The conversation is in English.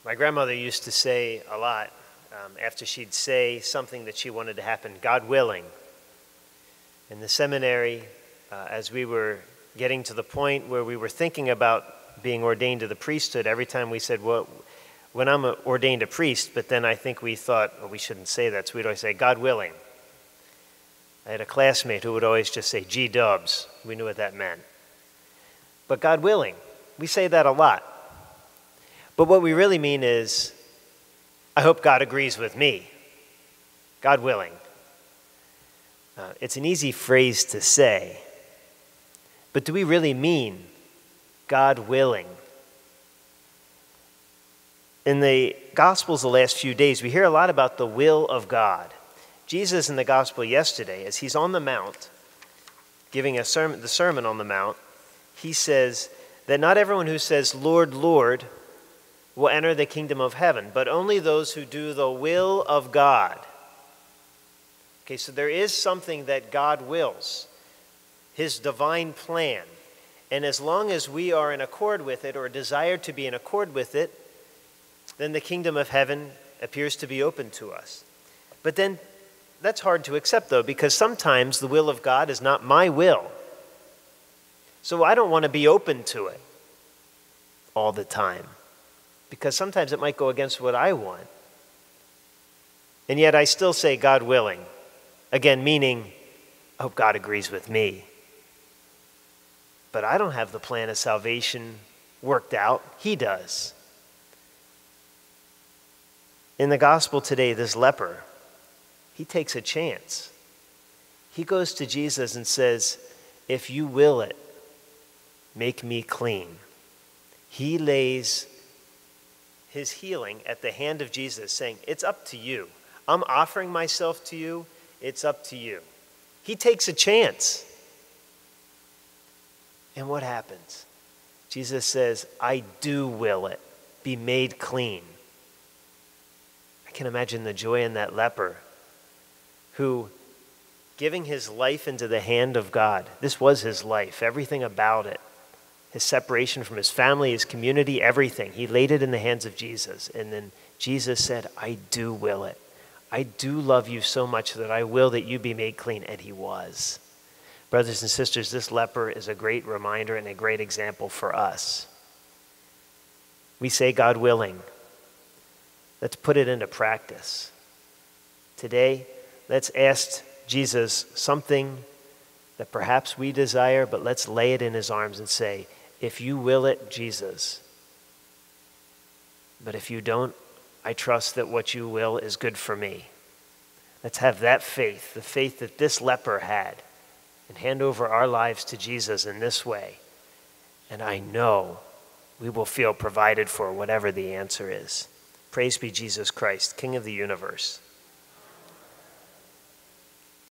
My grandmother used to say a lot after she'd say something that she wanted to happen, God willing. In the seminary, as we were getting to the point where we were thinking about being ordained to the priesthood, every time we said, well, when I'm ordained a priest, but then I think we thought, well, we shouldn't say that, so we'd always say, God willing. I had a classmate who would always just say, G-dubs. We knew what that meant. But God willing, we say that a lot. But what we really mean is, I hope God agrees with me. God willing. It's an easy phrase to say, but do we really mean God willing? In the Gospels the last few days, we hear a lot about the will of God. Jesus in the Gospel yesterday, as he's on the Mount, giving the Sermon on the Mount, he says that not everyone who says, Lord, Lord, will enter the kingdom of heaven, but only those who do the will of God. Okay, so there is something that God wills, his divine plan. And as long as we are in accord with it or desire to be in accord with it, then the kingdom of heaven appears to be open to us. But then that's hard to accept, though, because sometimes the will of God is not my will. So I don't want to be open to it all the time, because sometimes it might go against what I want. And yet I still say God willing. Again, meaning, I hope God agrees with me. But I don't have the plan of salvation worked out. He does. In the gospel today, this leper, he takes a chance. He goes to Jesus and says, if you will it, make me clean. He lays his healing at the hand of Jesus, saying, it's up to you. I'm offering myself to you. It's up to you. He takes a chance. And what happens? Jesus says, I do will it. Be made clean. I can imagine the joy in that leper who, giving his life into the hand of God, this was his life, everything about it, his separation from his family, his community, everything. He laid it in the hands of Jesus. And then Jesus said, I do will it. I do love you so much that I will that you be made clean. And he was. Brothers and sisters, this leper is a great reminder and a great example for us. We say God willing. Let's put it into practice. Today, let's ask Jesus something that perhaps we desire, but let's lay it in his arms and say, if you will it, Jesus. But if you don't, I trust that what you will is good for me. Let's have that faith, the faith that this leper had, and hand over our lives to Jesus in this way. And I know we will feel provided for whatever the answer is. Praise be Jesus Christ, King of the universe.